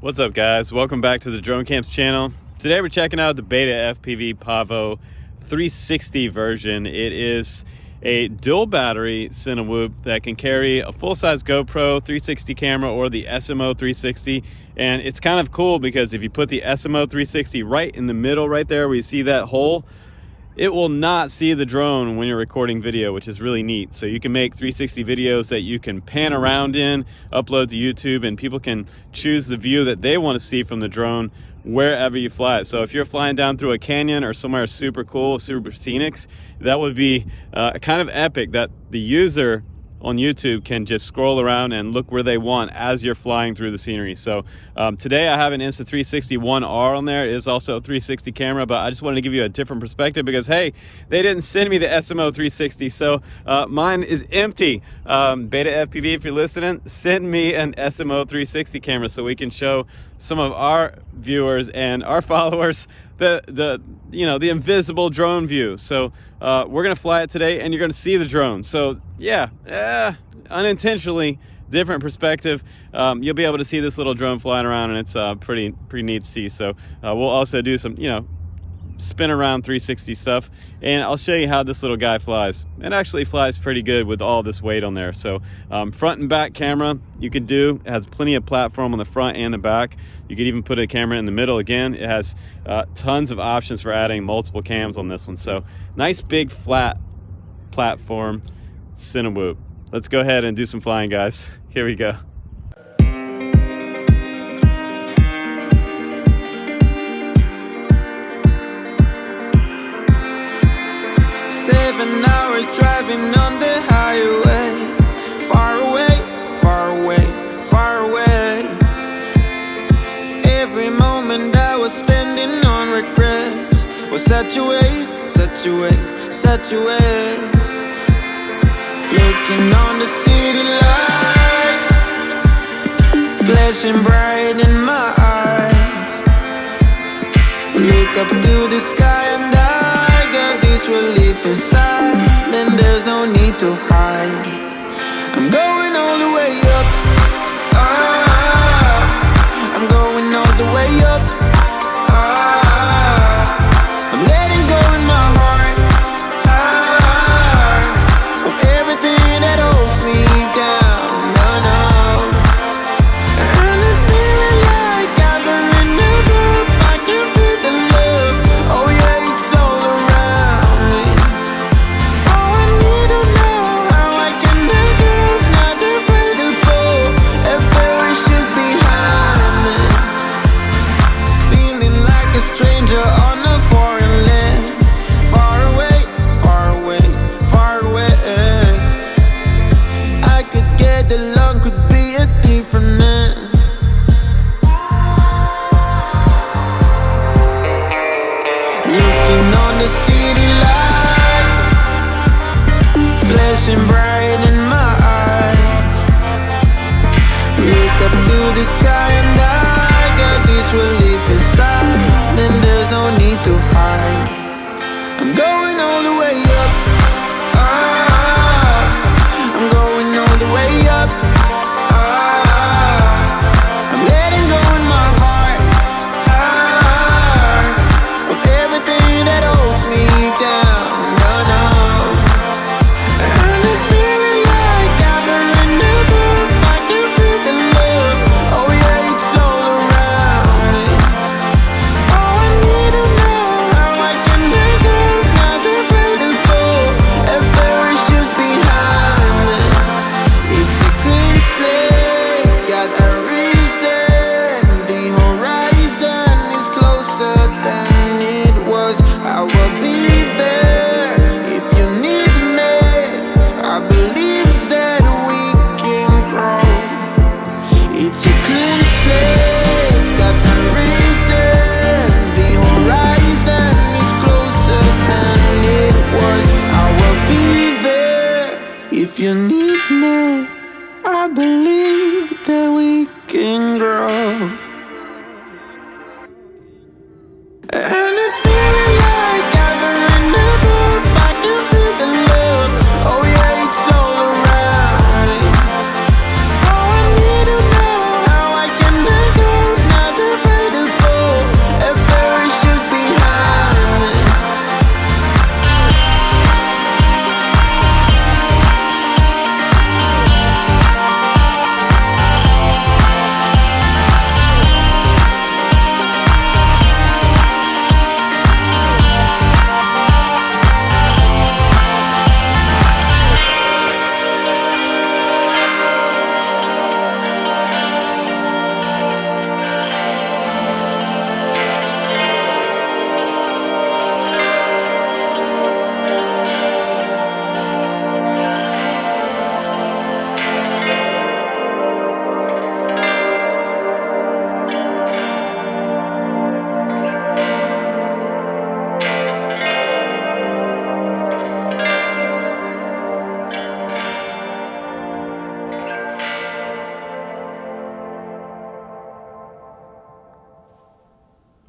What's up, guys? Welcome back to the Drone Camps channel. Today we're checking out the BetaFpv PAVO 360 version. It is a dual battery Cinewhoop that can carry a full-size GoPro 360 camera or the SMO 360. And it's kind of cool because if you put the SMO 360 right in the middle right there where you see that hole, it will not see the drone when you're recording video, which is really neat. So you can make 360 videos that you can pan around in, upload to YouTube, and people can choose the view that they want to see from the drone wherever you fly it. So if you're flying down through a canyon or somewhere super cool, super scenic, that would be kind of epic that the user on YouTube can just scroll around and look where they want as you're flying through the scenery. So today I have an Insta360 1R on there. It is also a 360 camera, but I just wanted to give you a different perspective because, hey, they didn't send me the SMO 360, so mine is empty. BetaFpv, if you're listening, send me an SMO 360 camera so we can show some of our viewers and our followers the invisible drone view. So we're gonna fly it today and you're gonna see the drone. So yeah, unintentionally different perspective. You'll be able to see this little drone flying around, and it's pretty neat to see. So we'll also do some spin around 360 stuff, and I'll show you how this little guy flies. It actually flies pretty good with all this weight on there. So front and back camera you could do. It has plenty of platform on the front and the back. You could even put a camera in the middle. Again, it has tons of options for adding multiple cams on this one. So nice big flat platform Cinewhoop. Let's go ahead and do some flying, guys. Here we go. 7 hours driving on the highway, far away, far away, far away. Every moment I was spending on regrets was such a waste, such a waste, such a waste. Looking on the city lights, flashing bright in my eyes. Look up to the sky and I got this relief inside, and there's no need to hide. I'm going all the way up, I'm going all the way up, I'm letting go in my heart, of everything that holds me down, no. And it's feeling like I've been enough. I can feel the love, oh yeah, it's all around me. Oh, I need to know how I can let go, not afraid to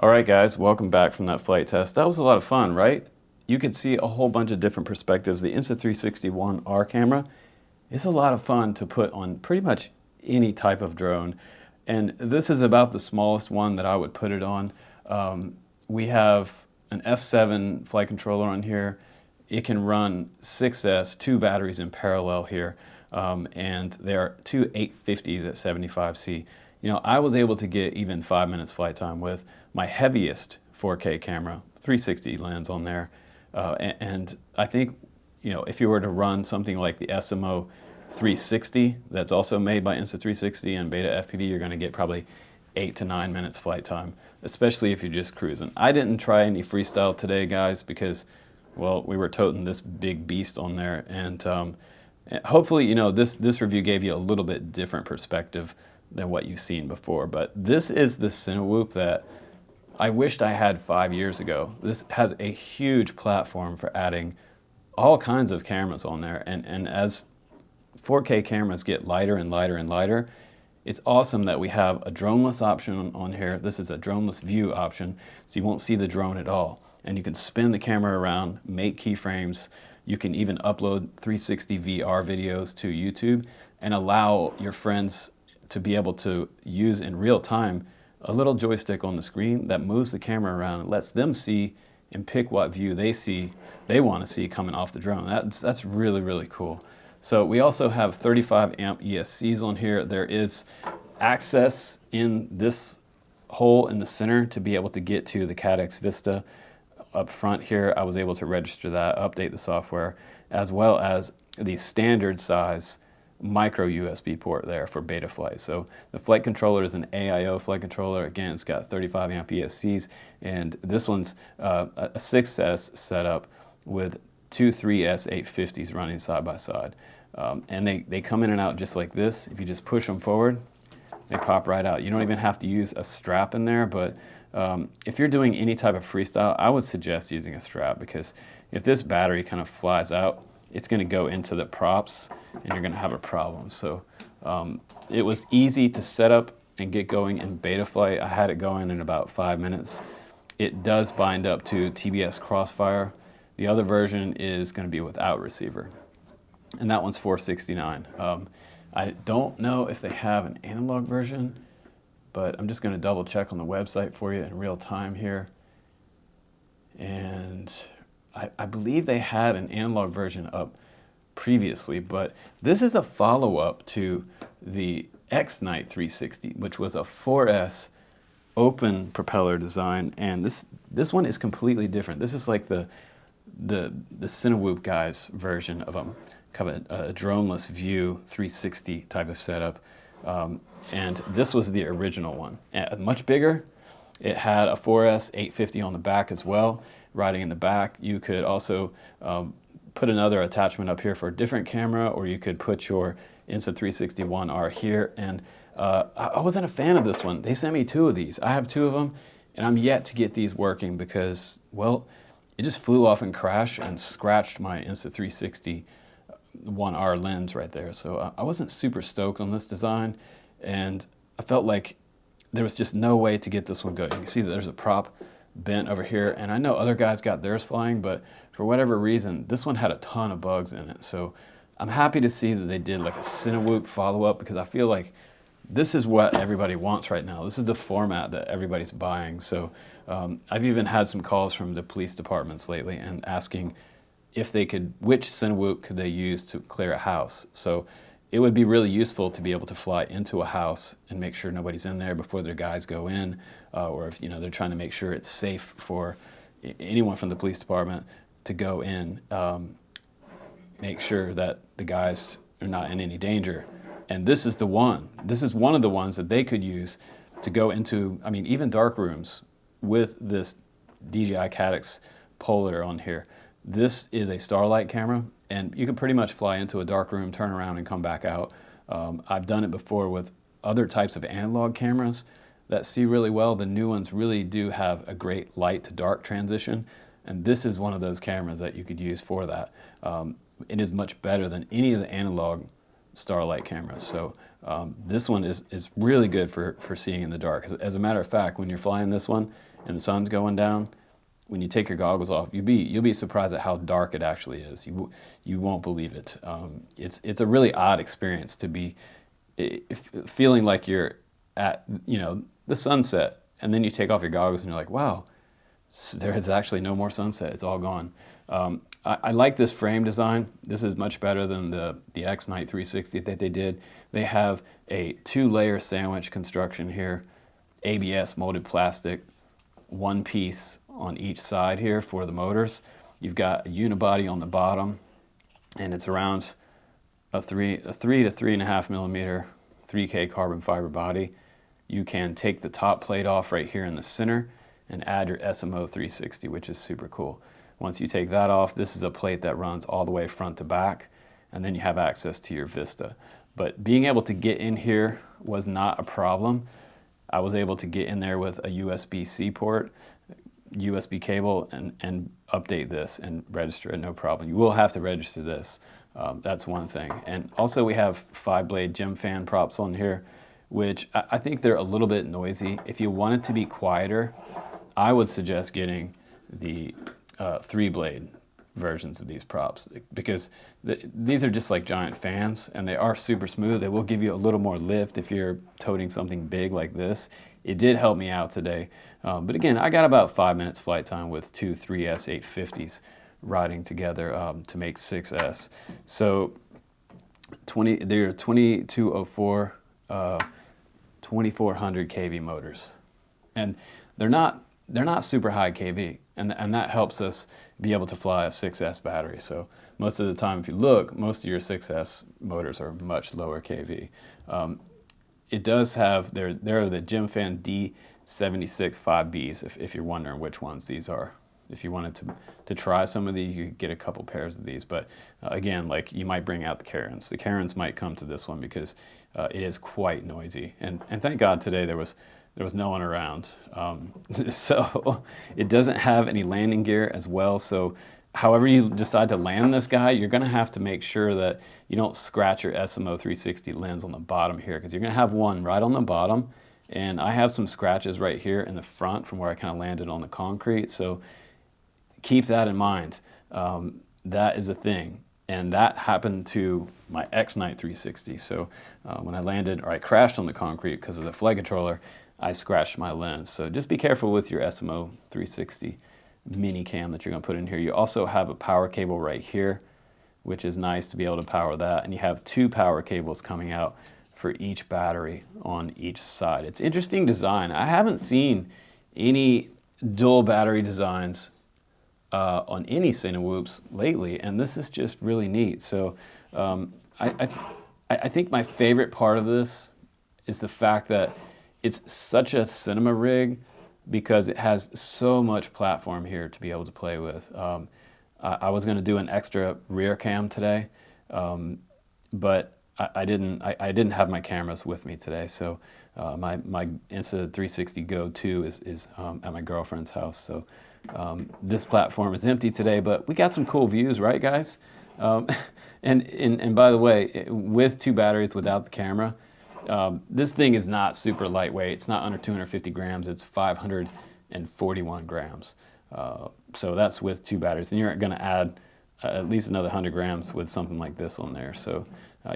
All right, guys, welcome back from that flight test. That was a lot of fun, right? You could see a whole bunch of different perspectives. The Insta360 One R camera is a lot of fun to put on pretty much any type of drone. And this is about the smallest one that I would put it on. We have an F7 flight controller on here. It can run 6S, 2 batteries in parallel here. And there are 2 850s at 75C. You know, I was able to get even 5 minutes flight time with my heaviest 4K camera, 360 lens on there. And I think, you know, if you were to run something like the SMO 360, that's also made by Insta360 and BetaFpv, you're going to get probably 8 to 9 minutes flight time, especially if you're just cruising. I didn't try any freestyle today, guys, because, well, we were toting this big beast on there. And hopefully, you know, this review gave you a little bit different perspective than what you've seen before. But this is the Cinewhoop that I wished I had 5 years ago. This has a huge platform for adding all kinds of cameras on there. And as 4K cameras get lighter and lighter and lighter, it's awesome that we have a droneless option on here. This is a droneless view option, so you won't see the drone at all. And you can spin the camera around, make keyframes. You can even upload 360 VR videos to YouTube and allow your friends to be able to use in real time a little joystick on the screen that moves the camera around and lets them see and pick what view they want to see coming off the drone. That's really, really cool. So we also have 35 amp ESCs on here. There is access in this hole in the center to be able to get to the cadets Vista up front here. I was able to register that, update the software, as well as the standard size micro USB port there for Betaflight. So the flight controller is an AIO flight controller. Again, it's got 35 amp ESCs, and this one's a 6S setup with 2 3S 850s running side by side. And they come in and out just like this. If you just push them forward, they pop right out. You don't even have to use a strap in there, but if you're doing any type of freestyle, I would suggest using a strap, because if this battery kind of flies out, it's going to go into the props and you're going to have a problem. So it was easy to set up and get going in Betaflight. I had it going in about 5 minutes. It does bind up to TBS Crossfire. The other version is going to be without receiver, and that one's $469. I don't know if they have an analog version, but I'm just going to double check on the website for you in real time here. And I believe they had an analog version up previously, but this is a follow-up to the Xnight 360, which was a 4S open propeller design, and this one is completely different. This is like the Cinewhoop guys version of kind of a droneless view 360 type of setup, and this was the original one. Much bigger. It had a 4S 850 on the back as well, riding in the back. You could also put another attachment up here for a different camera, or you could put your Insta360 One R here. And I wasn't a fan of this one. They sent me 2 of these. I have 2 of them, and I'm yet to get these working because, well, it just flew off and crashed and scratched my Insta360 One R lens right there. So I wasn't super stoked on this design, and I felt like there was just no way to get this one going. You can see that there's a prop bent over here, and I know other guys got theirs flying, but for whatever reason, this one had a ton of bugs in it. So I'm happy to see that they did like a Cinewhoop follow-up, because I feel like this is what everybody wants right now. This is the format that everybody's buying. So I've even had some calls from the police departments lately and asking if they could, which Cinewhoop could they use to clear a house. So it would be really useful to be able to fly into a house and make sure nobody's in there before their guys go in, or if they're trying to make sure it's safe for anyone from the police department to go in, make sure that the guys are not in any danger. And this is the one. This is one of the ones that they could use to go into, I mean, even dark rooms with this DJI Cadets Polar on here. This is a Starlight camera, and you can pretty much fly into a dark room, turn around, and come back out. I've done it before with other types of analog cameras that see really well. The new ones really do have a great light to dark transition, and this is one of those cameras that you could use for that. It is much better than any of the analog Starlight cameras. So This one is really good for seeing in the dark. As a matter of fact, when you're flying this one and the sun's going down, when you take your goggles off, you'll be surprised at how dark it actually is. You won't believe it. It's a really odd experience to be feeling like you're at the sunset, and then you take off your goggles and you're like, wow, there is actually no more sunset. It's all gone. I like this frame design. This is much better than the Xnight 360 that they did. They have a 2-layer sandwich construction here, ABS molded plastic, one piece on each side here for the motors. You've got a unibody on the bottom, and it's around a 3 to 3.5 millimeter 3K carbon fiber body. You can take the top plate off right here in the center and add your SMO 360, which is super cool. Once you take that off, this is a plate that runs all the way front to back, and then you have access to your Vista. But being able to get in here was not a problem. I was able to get in there with a USB-C port, USB cable, and update this and register it, no problem. You will have to register this. That's one thing. And also we have 5-blade gym fan props on here, which I think they're a little bit noisy. If you want it to be quieter, I would suggest getting the 3-blade versions of these props, because these are just like giant fans, and they are super smooth. They will give you a little more lift if you're toting something big like this. It did help me out today. But again, I got about 5 minutes flight time with two 3S 850s riding together to make 6S. So they're 2204, 2400 kV motors, and they're not super high kV, and that helps us be able to fly a 6S battery. So most of the time, if you look, most of your 6S motors are much lower kV. It does have, there are the Gym Fan D76 5Bs, if you're wondering which ones these are. If you wanted to try some of these, you could get a couple pairs of these. But again, like, you might bring out the Karens. The Karens might come to this one because it is quite noisy. And thank God today there was no one around. So it doesn't have any landing gear as well. So however you decide to land this guy, you're gonna have to make sure that you don't scratch your SMO 360 lens on the bottom here, because you're gonna have one right on the bottom. And I have some scratches right here in the front from where I kind of landed on the concrete. So keep that in mind. That is a thing. And that happened to my Xnight 360. So when I landed, or I crashed on the concrete because of the flight controller, I scratched my lens. So just be careful with your SMO 360 mini cam that you're going to put in here. You also have a power cable right here, which is nice to be able to power that. And you have 2 power cables coming out for each battery on each side. It's interesting design. I haven't seen any dual battery designs on any Cinewhoops lately, and this is just really neat. So I think my favorite part of this is the fact that it's such a cinema rig, because it has so much platform here to be able to play with. I was going to do an extra rear cam today, but I didn't have my cameras with me today. So my Insta360 Go 2 is at my girlfriend's house. So this platform is empty today, but we got some cool views, right, guys? And by the way, with 2 batteries without the camera, this thing is not super lightweight. It's not under 250 grams. It's 541 grams. So that's with 2 batteries. And you're going to add at least another 100 grams with something like this on there. So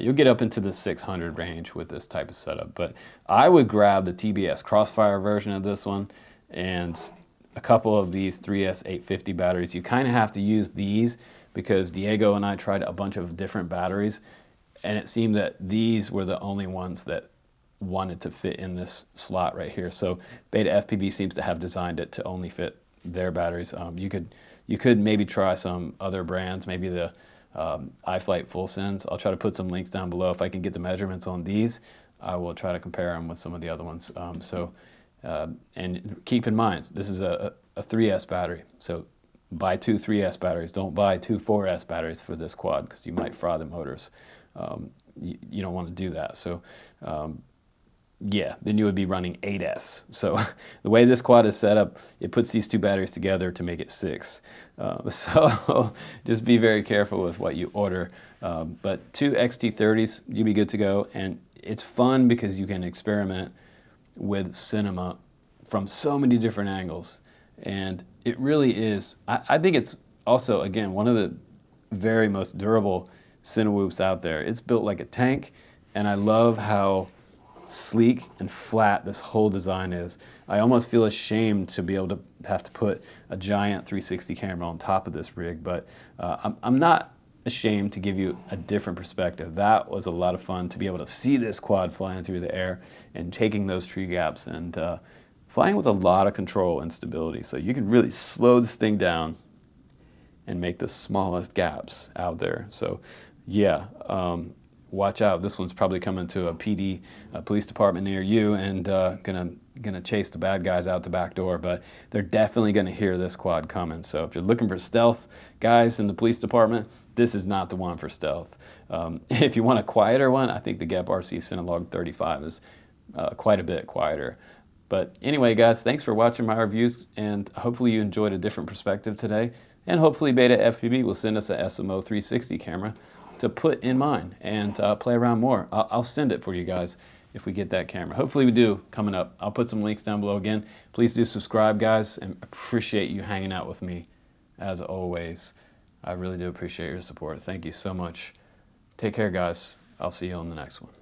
you'll get up into the 600 range with this type of setup. But I would grab the TBS Crossfire version of this one and a couple of these 3S 850 batteries. You kind of have to use these because Diego and I tried a bunch of different batteries, and it seemed that these were the only ones that wanted to fit in this slot right here. So BetaFpv seems to have designed it to only fit their batteries. You could maybe try some other brands, maybe the iFlight Full Sends. I'll try to put some links down below. If I can get the measurements on these, I will try to compare them with some of the other ones. And keep in mind, this is a 3S battery. So buy 2 3S batteries. Don't buy 2 4S batteries for this quad, because you might fry the motors. You don't want to do that. So yeah, then you would be running 8S. So the way this quad is set up, it puts these 2 batteries together to make it 6. So just be very careful with what you order. But 2 XT30s, you'll be good to go. And it's fun because you can experiment with cinema from so many different angles. And it really is, I think it's also, again, one of the very most durable Cinewhoops out there. It's built like a tank, and I love how sleek and flat this whole design is. I almost feel ashamed to be able to have to put a giant 360 camera on top of this rig, but I'm not ashamed to give you a different perspective. That was a lot of fun to be able to see this quad flying through the air and taking those tree gaps and flying with a lot of control and stability. So you can really slow this thing down and make the smallest gaps out there. So yeah, watch out. This one's probably coming to a PD, a police department near you, and gonna chase the bad guys out the back door, but they're definitely gonna hear this quad coming. So if you're looking for stealth guys in the police department, this is not the one for stealth. If you want a quieter one, I think the Gep RC Cinelog 35 is quite a bit quieter. But anyway, guys, thanks for watching my reviews, and hopefully you enjoyed a different perspective today. And hopefully BetaFpv will send us a SMO 360 camera to put in mine and play around more. I'll send it for you guys if we get that camera. Hopefully we do coming up. I'll put some links down below again. Please do subscribe, guys, and appreciate you hanging out with me as always. I really do appreciate your support. Thank you so much. Take care, guys. I'll see you on the next one.